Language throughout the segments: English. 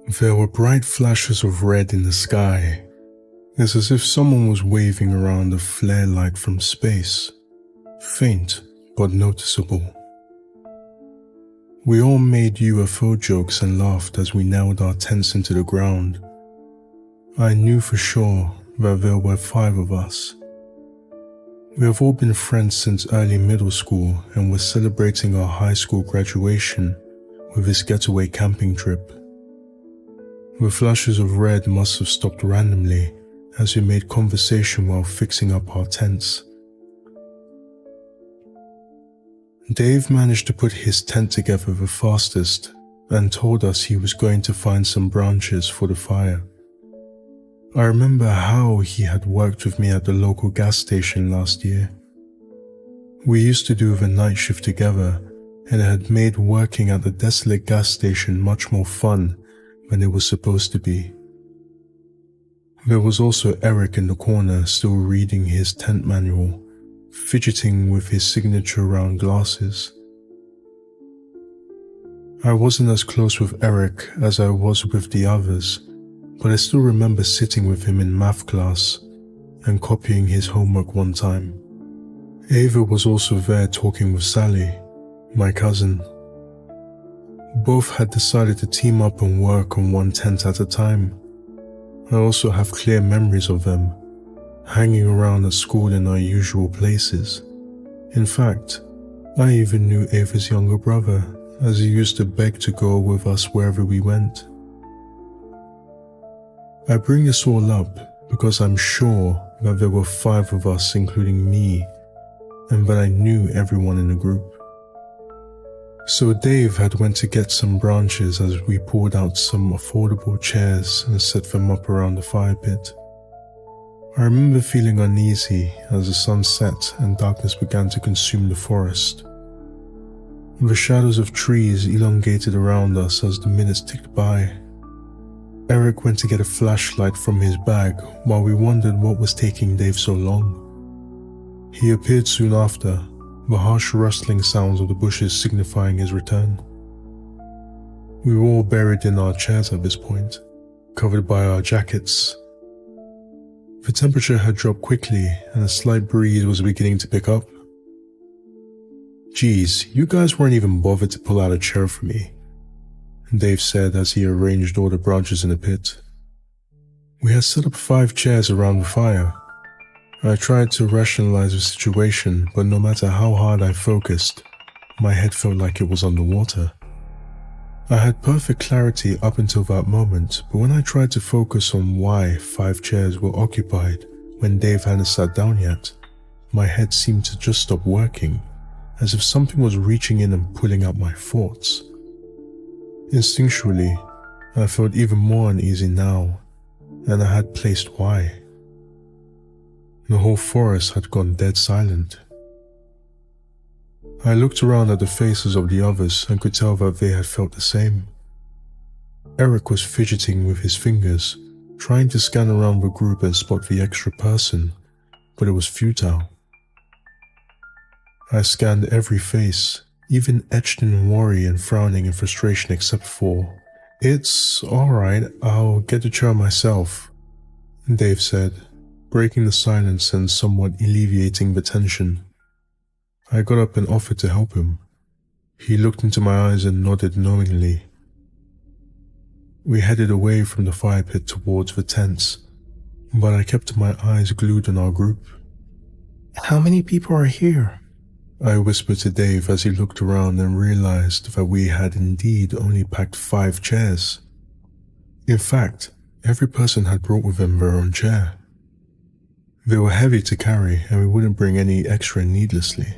There were bright flashes of red in the sky. It's as if someone was waving around a flare light from space, faint but noticeable. We all made UFO jokes and laughed as we nailed our tents into the ground. I knew for sure that there were 5 of us. We have all been friends since early middle school and were celebrating our high school graduation with this getaway camping trip. The flashes of red must have stopped randomly as we made conversation while fixing up our tents. Dave managed to put his tent together the fastest and told us he was going to find some branches for the fire. I remember how he had worked with me at the local gas station last year. We used to do the night shift together, and it had made working at the desolate gas station much more fun than it was supposed to be. There was also Eric in the corner still reading his tent manual, fidgeting with his signature round glasses. I wasn't as close with Eric as I was with the others, but I still remember sitting with him in math class and copying his homework one time. Ava was also there talking with Sally, my cousin. Both had decided to team up and work on one tent at a time. I also have clear memories of them, hanging around at school in our usual places. In fact, I even knew Ava's younger brother, as he used to beg to go with us wherever we went. I bring this all up because I'm sure that there were 5 of us, including me, and that I knew everyone in the group. So Dave had went to get some branches as we pulled out some affordable chairs and set them up around the fire pit. I remember feeling uneasy as the sun set and darkness began to consume the forest. The shadows of trees elongated around us as the minutes ticked by. Eric went to get a flashlight from his bag while we wondered what was taking Dave so long. He appeared soon after, the harsh rustling sounds of the bushes signifying his return. We were all buried in our chairs at this point, covered by our jackets. The temperature had dropped quickly and a slight breeze was beginning to pick up. "Geez, you guys weren't even bothered to pull out a chair for me," Dave said as he arranged all the branches in the pit. We had set up 5 chairs around the fire. I tried to rationalize the situation, but no matter how hard I focused, my head felt like it was underwater. I had perfect clarity up until that moment, but when I tried to focus on why 5 chairs were occupied when Dave hadn't sat down yet, my head seemed to just stop working, as if something was reaching in and pulling out my thoughts. Instinctually, I felt even more uneasy now, and I had placed why. The whole forest had gone dead silent. I looked around at the faces of the others and could tell that they had felt the same. Eric was fidgeting with his fingers, trying to scan around the group and spot the extra person, but it was futile. I scanned every face, even etched in worry and frowning in frustration except for, "It's alright, I'll get the chair myself," Dave said, breaking the silence and somewhat alleviating the tension. I got up and offered to help him. He looked into my eyes and nodded knowingly. We headed away from the fire pit towards the tents, but I kept my eyes glued on our group. "How many people are here?" I whispered to Dave as he looked around and realized that we had indeed only packed 5 chairs. In fact, every person had brought with them their own chair. They were heavy to carry and we wouldn't bring any extra needlessly.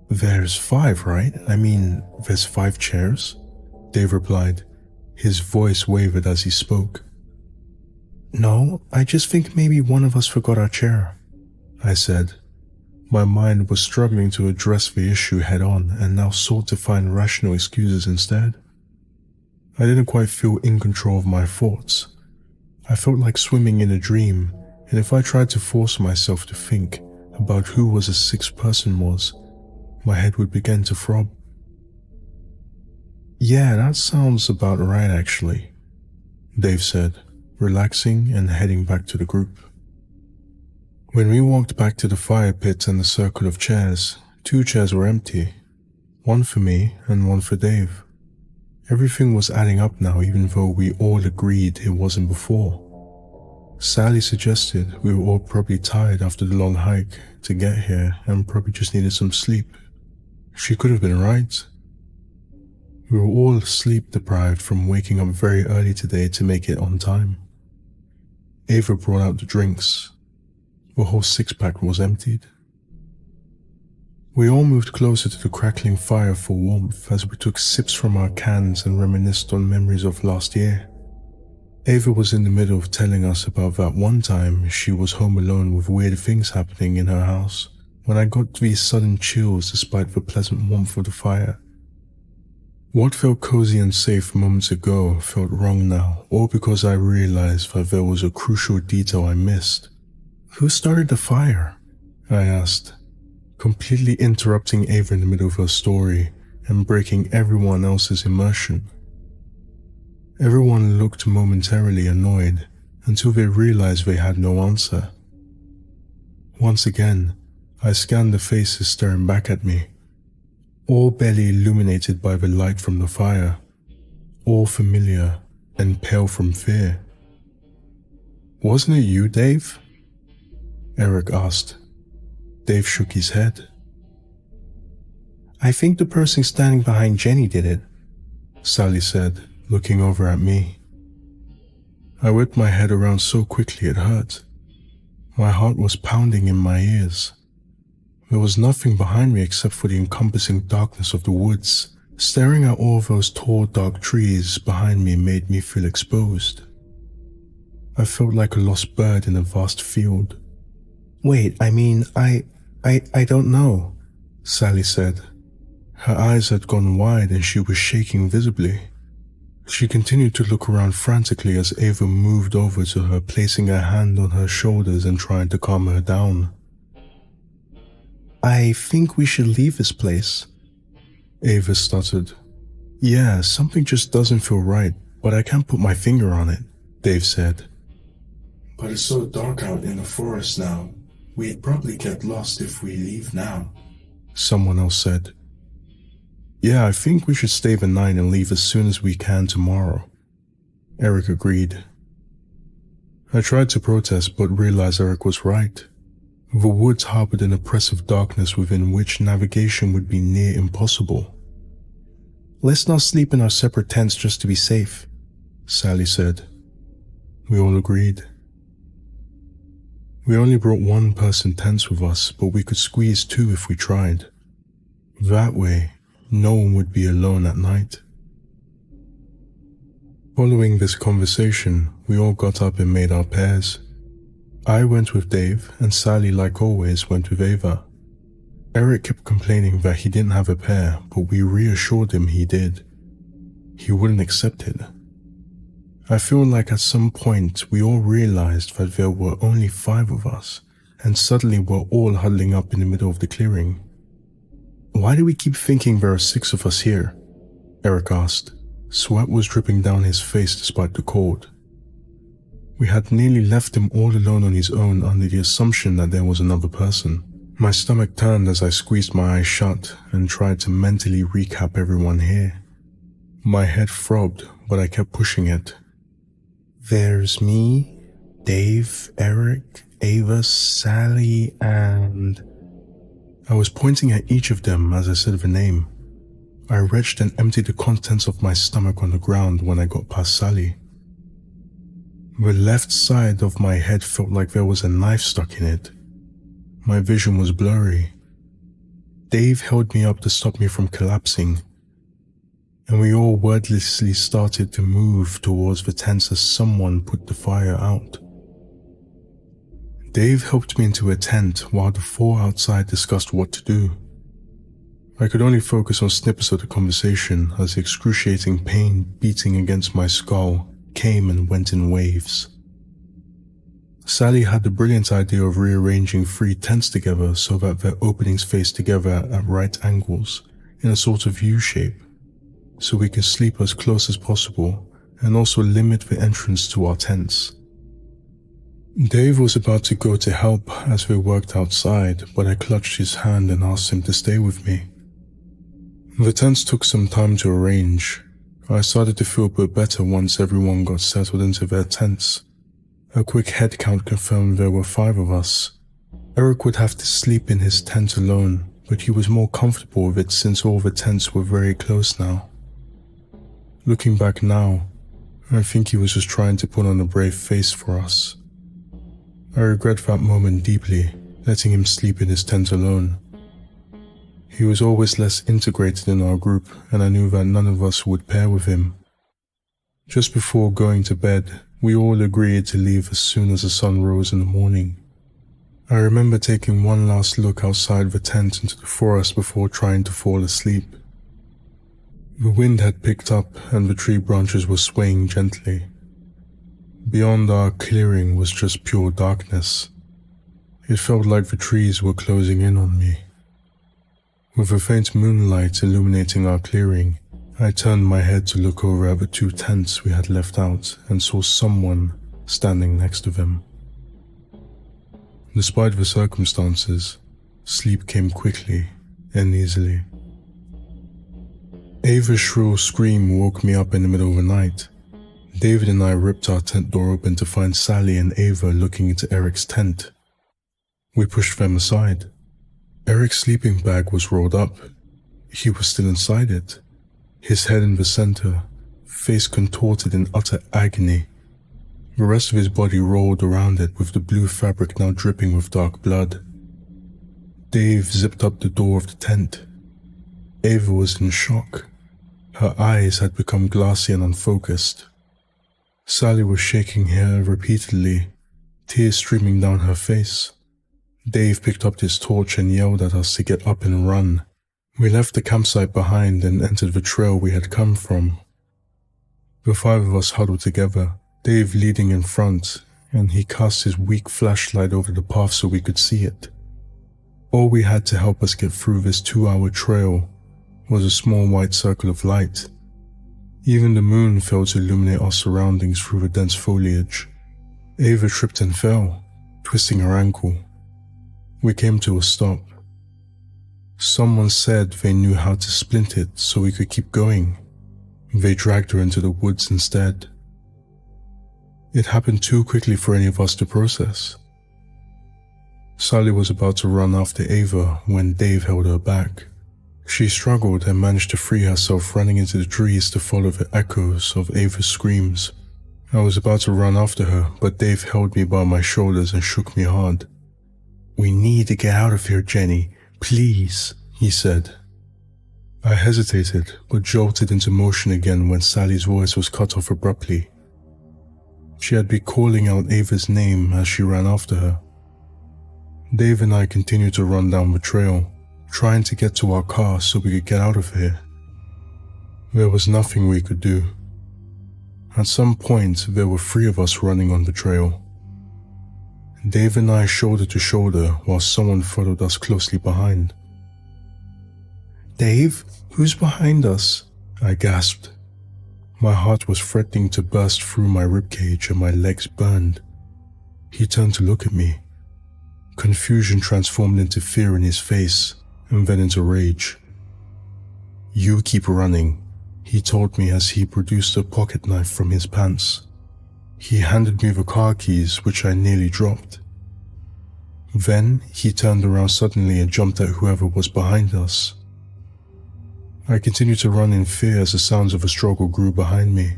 "There's 5, right? I mean, there's 5 chairs?" Dave replied. His voice wavered as he spoke. "No, I just think maybe one of us forgot our chair," I said. My mind was struggling to address the issue head on and now sought to find rational excuses instead. I didn't quite feel in control of my thoughts. I felt like swimming in a dream, and if I tried to force myself to think about who was the 6th person was, my head would begin to throb. "Yeah, that sounds about right actually," Dave said, relaxing and heading back to the group. When we walked back to the fire pit and the circle of chairs, 2 chairs were empty, one for me and one for Dave. Everything was adding up now, even though we all agreed it wasn't before. Sally suggested we were all probably tired after the long hike to get here and probably just needed some sleep. She could have been right. We were all sleep deprived from waking up very early today to make it on time. Ava brought out the drinks. The whole 6-pack was emptied. We all moved closer to the crackling fire for warmth as we took sips from our cans and reminisced on memories of last year. Ava was in the middle of telling us about that one time she was home alone with weird things happening in her house when I got these sudden chills despite the pleasant warmth of the fire. What felt cozy and safe moments ago felt wrong now, all because I realized that there was a crucial detail I missed. "Who started the fire?" I asked, completely interrupting Ava in the middle of her story and breaking everyone else's immersion. Everyone looked momentarily annoyed until they realized they had no answer. Once again, I scanned the faces staring back at me, all barely illuminated by the light from the fire, all familiar and pale from fear. "Wasn't it you, Dave?" Eric asked. Dave shook his head. "I think the person standing behind Jenny did it," Sally said, looking over at me. I whipped my head around so quickly it hurt. My heart was pounding in my ears. There was nothing behind me except for the encompassing darkness of the woods. Staring at all those tall, dark trees behind me made me feel exposed. I felt like a lost bird in a vast field. "Wait, I don't know," Sally said. Her eyes had gone wide and she was shaking visibly. She continued to look around frantically as Ava moved over to her, placing her hand on her shoulders and trying to calm her down. "I think we should leave this place," Ava stuttered. "Yeah, something just doesn't feel right, but I can't put my finger on it," Dave said. "But it's so dark out in the forest now. We'd probably get lost if we leave now," someone else said. "Yeah, I think we should stay the night and leave as soon as we can tomorrow," Eric agreed. I tried to protest but realized Eric was right. The woods harbored an oppressive darkness within which navigation would be near impossible. "Let's not sleep in our separate tents just to be safe," Sally said. We all agreed. We only brought 1-person tents with us, but we could squeeze 2 if we tried. That way, no one would be alone at night. Following this conversation, we all got up and made our pairs. I went with Dave, and Sally, like always, went with Ava. Eric kept complaining that he didn't have a pair, but we reassured him he did. He wouldn't accept it. I feel like at some point we all realized that there were only 5 of us, and suddenly we're all huddling up in the middle of the clearing. "Why do we keep thinking there are 6 of us here?" Eric asked. Sweat was dripping down his face despite the cold. We had nearly left him all alone on his own under the assumption that there was another person. My stomach turned as I squeezed my eyes shut and tried to mentally recap everyone here. My head throbbed, but I kept pushing it. "There's me, Dave, Eric, Ava, Sally, and..." I was pointing at each of them as I said the name. I retched and emptied the contents of my stomach on the ground when I got past Sally. The left side of my head felt like there was a knife stuck in it. My vision was blurry. Dave held me up to stop me from collapsing, and we all wordlessly started to move towards the tents as someone put the fire out. Dave helped me into a tent while the 4 outside discussed what to do. I could only focus on snippets of the conversation as the excruciating pain beating against my skull came and went in waves. Sally had the brilliant idea of rearranging 3 tents together so that their openings faced together at right angles in a sort of U shape, so we could sleep as close as possible and also limit the entrance to our tents. Dave was about to go to help as we worked outside, but I clutched his hand and asked him to stay with me. The tents took some time to arrange. I started to feel a bit better once everyone got settled into their tents. A quick head count confirmed there were 5 of us. Eric would have to sleep in his tent alone, but he was more comfortable with it since all the tents were very close now. Looking back now, I think he was just trying to put on a brave face for us. I regret that moment deeply, letting him sleep in his tent alone. He was always less integrated in our group, and I knew that none of us would pair with him. Just before going to bed, we all agreed to leave as soon as the sun rose in the morning. I remember taking one last look outside the tent into the forest before trying to fall asleep. The wind had picked up and the tree branches were swaying gently. Beyond our clearing was just pure darkness. It felt like the trees were closing in on me. With the faint moonlight illuminating our clearing, I turned my head to look over at the 2 tents we had left out and saw someone standing next to them. Despite the circumstances, sleep came quickly and easily. Ava's shrill scream woke me up in the middle of the night. David and I ripped our tent door open to find Sally and Ava looking into Eric's tent. We pushed them aside. Eric's sleeping bag was rolled up. He was still inside it, his head in the center, face contorted in utter agony. The rest of his body rolled around it with the blue fabric now dripping with dark blood. Dave zipped up the door of the tent. Ava was in shock. Her eyes had become glassy and unfocused. Sally was shaking her head repeatedly, tears streaming down her face. Dave picked up his torch and yelled at us to get up and run. We left the campsite behind and entered the trail we had come from. The 5 of us huddled together, Dave leading in front, and he cast his weak flashlight over the path so we could see it. All we had to help us get through this 2-hour trail was a small white circle of light. Even the moon failed to illuminate our surroundings through the dense foliage. Ava tripped and fell, twisting her ankle. We came to a stop. Someone said they knew how to splint it so we could keep going. They dragged her into the woods instead. It happened too quickly for any of us to process. Sally was about to run after Ava when Dave held her back. She struggled and managed to free herself, running into the trees to follow the echoes of Ava's screams. I was about to run after her, but Dave held me by my shoulders and shook me hard. "We need to get out of here, Jenny. Please," he said. I hesitated, but jolted into motion again when Sally's voice was cut off abruptly. She had been calling out Ava's name as she ran after her. Dave and I continued to run down the trail, trying to get to our car so we could get out of here. There was nothing we could do. At some point, there were 3 of us running on the trail. Dave and I shoulder to shoulder while someone followed us closely behind. "Dave, who's behind us?" I gasped. My heart was threatening to burst through my ribcage and my legs burned. He turned to look at me. Confusion transformed into fear in his face, and then into rage. "You keep running," he told me as he produced a pocket knife from his pants. He handed me the car keys, which I nearly dropped. Then he turned around suddenly and jumped at whoever was behind us. I continued to run in fear as the sounds of a struggle grew behind me.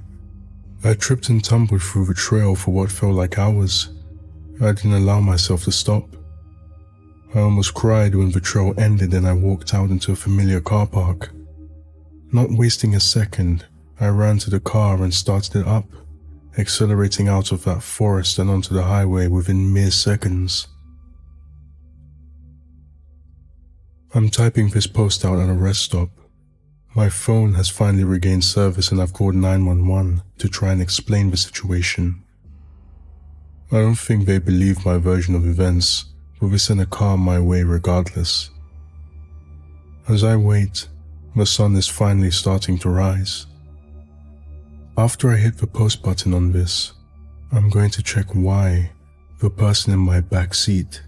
I tripped and tumbled through the trail for what felt like hours. I didn't allow myself to stop. I almost cried when the trail ended and I walked out into a familiar car park. Not wasting a second, I ran to the car and started it up, accelerating out of that forest and onto the highway within mere seconds. I'm typing this post out at a rest stop. My phone has finally regained service and I've called 911 to try and explain the situation. I don't think they believe my version of events, but they send a car my way regardless. As I wait, the sun is finally starting to rise. After I hit the post button on this, I'm going to check why the person in my back seat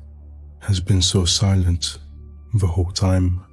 has been so silent the whole time.